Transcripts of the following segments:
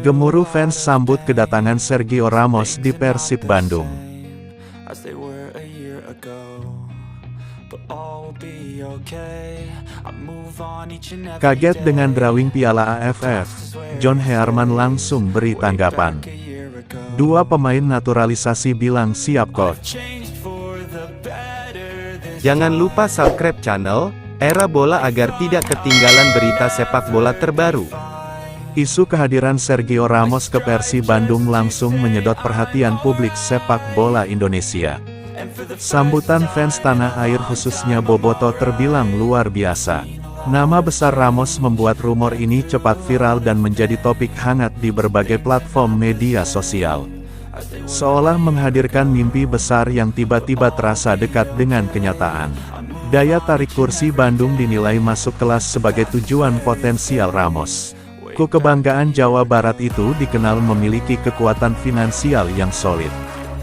Gemuruh fans sambut kedatangan Sergio Ramos di Persib Bandung. Kaget dengan drawing Piala AFF, John Heerman langsung beri tanggapan. Dua pemain naturalisasi bilang siap coach. Jangan lupa subscribe channel Era Bola agar tidak ketinggalan berita sepak bola terbaru. Isu kehadiran Sergio Ramos ke Persib Bandung langsung menyedot perhatian publik sepak bola Indonesia. Sambutan fans tanah air khususnya Boboto terbilang luar biasa. Nama besar Ramos membuat rumor ini cepat viral dan menjadi topik hangat di berbagai platform media sosial. Seolah menghadirkan mimpi besar yang tiba-tiba terasa dekat dengan kenyataan. Daya tarik kursi Bandung dinilai masuk kelas sebagai tujuan potensial Ramos. Kebanggaan Jawa Barat itu dikenal memiliki kekuatan finansial yang solid,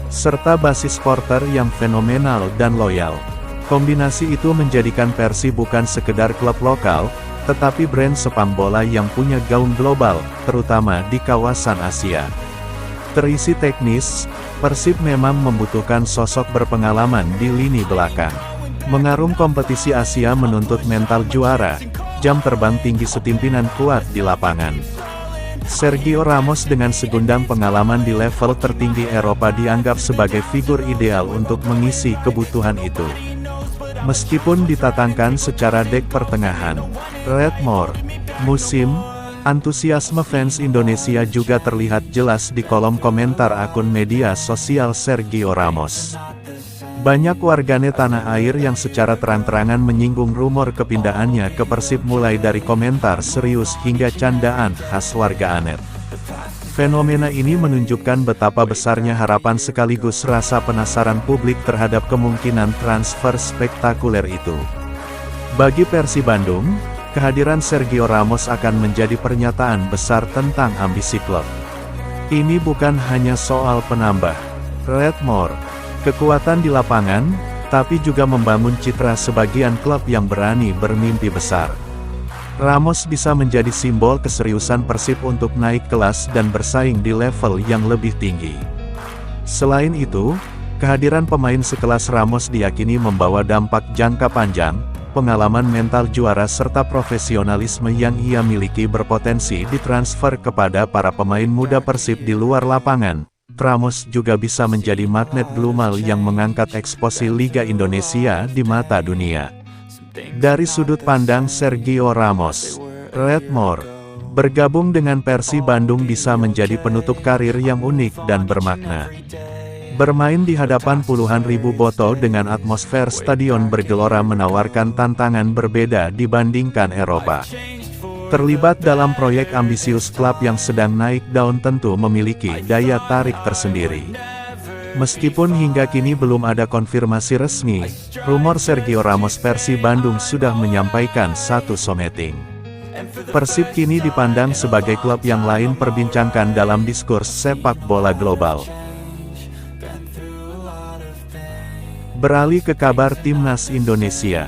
serta basis supporter yang fenomenal dan loyal. Kombinasi itu menjadikan Persib bukan sekedar klub lokal, tetapi brand sepak bola yang punya gaung global, terutama di kawasan Asia. Terisi teknis, Persib memang membutuhkan sosok berpengalaman di lini belakang. Mengarung kompetisi Asia menuntut mental juara, jam terbang tinggi setimpinan kuat di lapangan. Sergio Ramos dengan segundang pengalaman di level tertinggi Eropa dianggap sebagai figur ideal untuk mengisi kebutuhan itu. Meskipun ditatangkan secara dek pertengahan, Redmore, musim, antusiasme fans Indonesia juga terlihat jelas di kolom komentar akun media sosial Sergio Ramos. Banyak warganet tanah air yang secara terang-terangan menyinggung rumor kepindahannya ke Persib mulai dari komentar serius hingga candaan khas warganet. Fenomena ini menunjukkan betapa besarnya harapan sekaligus rasa penasaran publik terhadap kemungkinan transfer spektakuler itu. Bagi Persib Bandung, kehadiran Sergio Ramos akan menjadi pernyataan besar tentang ambisi klub. Ini bukan hanya soal penambah Redmore kekuatan di lapangan, tapi juga membangun citra sebagian klub yang berani bermimpi besar. Ramos bisa menjadi simbol keseriusan Persib untuk naik kelas dan bersaing di level yang lebih tinggi. Selain itu, kehadiran pemain sekelas Ramos diyakini membawa dampak jangka panjang, pengalaman mental juara serta profesionalisme yang ia miliki berpotensi ditransfer kepada para pemain muda Persib di luar lapangan. Ramos juga bisa menjadi magnet global yang mengangkat eksposi Liga Indonesia di mata dunia. Dari sudut pandang Sergio Ramos, Redmore bergabung dengan Persib Bandung bisa menjadi penutup karir yang unik dan bermakna. Bermain di hadapan puluhan ribu boto dengan atmosfer stadion bergelora menawarkan tantangan berbeda dibandingkan Eropa. Terlibat dalam proyek ambisius klub yang sedang naik daun tentu memiliki daya tarik tersendiri. Meskipun hingga kini belum ada konfirmasi resmi, rumor Sergio Ramos Persib Bandung sudah menyampaikan satu someting. Persib kini dipandang sebagai klub yang lain perbincangkan dalam diskurs sepak bola global. Beralih ke kabar Timnas Indonesia.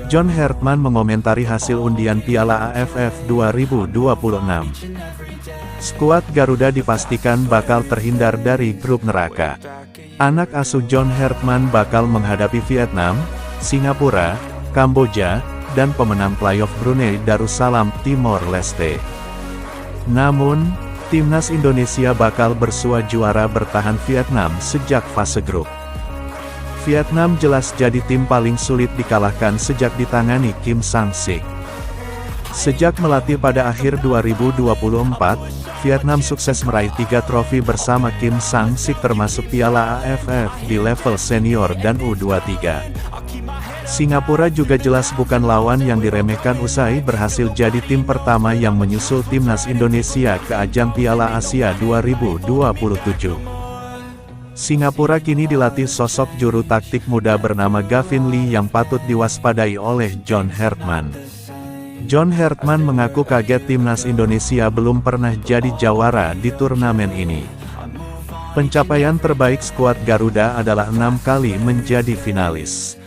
John Heerman mengomentari hasil undian Piala AFF 2026. Skuad Garuda dipastikan bakal terhindar dari grup neraka. Anak asuh John Heerman bakal menghadapi Vietnam, Singapura, Kamboja, dan pemenang playoff Brunei Darussalam Timor Leste. Namun, Timnas Indonesia bakal bersua juara bertahan Vietnam sejak fase grup. Vietnam jelas jadi tim paling sulit dikalahkan sejak ditangani Kim Sang-sik. Sejak melatih pada akhir 2024, Vietnam sukses meraih 3 trofi bersama Kim Sang-sik termasuk Piala AFF di level senior dan U23. Singapura juga jelas bukan lawan yang diremehkan usai berhasil jadi tim pertama yang menyusul Timnas Indonesia ke ajang Piala Asia 2027. Singapura kini dilatih sosok juru taktik muda bernama Gavin Lee yang patut diwaspadai oleh John Heerman. John Heerman mengaku kaget Timnas Indonesia belum pernah jadi jawara di turnamen ini. Pencapaian terbaik skuad Garuda adalah 6 kali menjadi finalis.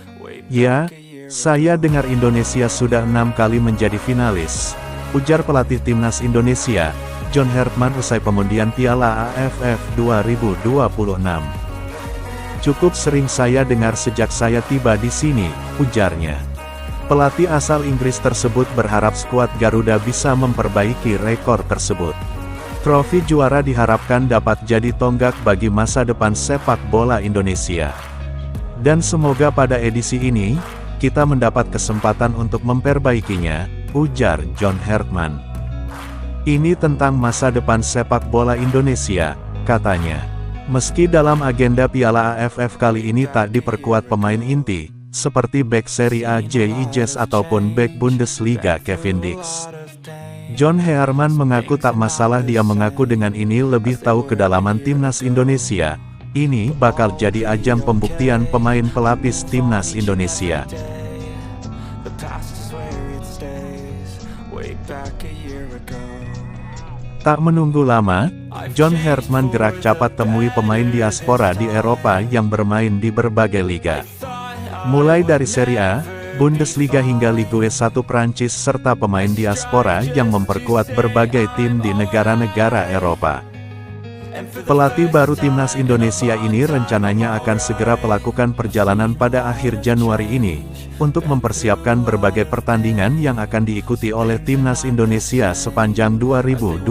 Ya, Saya dengar Indonesia sudah 6 kali menjadi finalis, ujar pelatih timnas Indonesia, John Hertman usai pengundian Piala AFF 2026. Cukup sering saya dengar sejak saya tiba di sini, ujarnya. Pelatih asal Inggris tersebut berharap skuad Garuda bisa memperbaiki rekor tersebut. Trofi juara diharapkan dapat jadi tonggak bagi masa depan sepak bola Indonesia. Dan semoga pada edisi ini, kita mendapat kesempatan untuk memperbaikinya, ujar John Hertman. Ini tentang masa depan sepak bola Indonesia, katanya. Meski dalam agenda Piala AFF kali ini tak diperkuat pemain inti, seperti bek Serie A J.I. Jess ataupun bek Bundesliga Kevin Dix. John Hertman mengaku tak masalah, dia mengaku dengan ini lebih tahu kedalaman timnas Indonesia. Ini bakal jadi ajang pembuktian pemain pelapis timnas Indonesia. Tak menunggu lama, John Hertman gerak cepat temui pemain diaspora di Eropa yang bermain di berbagai liga. Mulai dari Serie A, Bundesliga hingga Ligue 1 Prancis serta pemain diaspora yang memperkuat berbagai tim di negara-negara Eropa. Pelatih baru timnas Indonesia ini rencananya akan segera melakukan perjalanan pada akhir Januari ini, untuk mempersiapkan berbagai pertandingan yang akan diikuti oleh timnas Indonesia sepanjang 2026.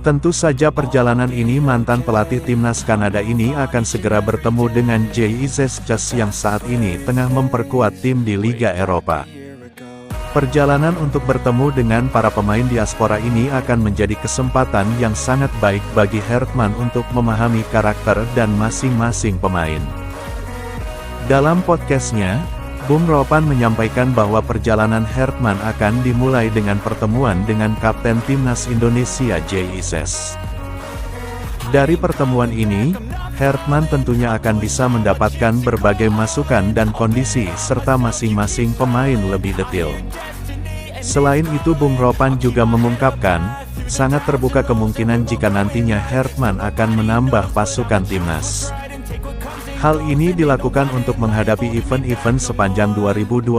Tentu saja perjalanan ini mantan pelatih timnas Kanada ini akan segera bertemu dengan J.I. Jess yang saat ini tengah memperkuat tim di Liga Eropa. Perjalanan untuk bertemu dengan para pemain diaspora ini akan menjadi kesempatan yang sangat baik bagi Hertman untuk memahami karakter dan masing-masing pemain. Dalam podcastnya, Bung Ropan menyampaikan bahwa perjalanan Hertman akan dimulai dengan pertemuan dengan Kapten Timnas Indonesia J.I. Jess. Dari pertemuan ini, Hertman tentunya akan bisa mendapatkan berbagai masukan dan kondisi serta masing-masing pemain lebih detail. Selain itu Bung Ropan juga mengungkapkan, sangat terbuka kemungkinan jika nantinya Hertman akan menambah pasukan timnas. Hal ini dilakukan untuk menghadapi event-event sepanjang 2026,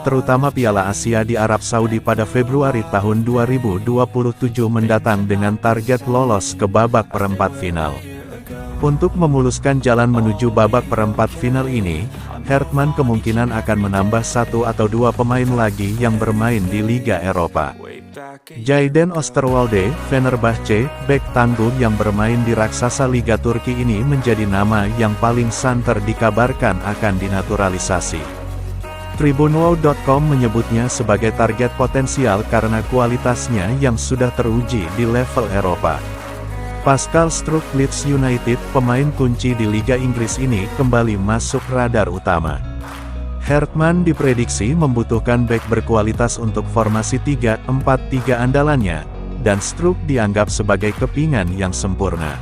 terutama Piala Asia di Arab Saudi pada Februari tahun 2027 mendatang dengan target lolos ke babak perempat final. Untuk memuluskan jalan menuju babak perempat final ini, Hertman kemungkinan akan menambah 1 atau 2 pemain lagi yang bermain di Liga Eropa. Jayden Osterwolde, Fenerbahce, bek tangguh yang bermain di raksasa Liga Turki ini menjadi nama yang paling santer dikabarkan akan dinaturalisasi. Tribunwow.com menyebutnya sebagai target potensial karena kualitasnya yang sudah teruji di level Eropa. Pascal Struijk Leeds United, pemain kunci di Liga Inggris ini kembali masuk radar utama. Hertman diprediksi membutuhkan bek berkualitas untuk formasi 3-4-3 andalannya, dan Struijk dianggap sebagai kepingan yang sempurna.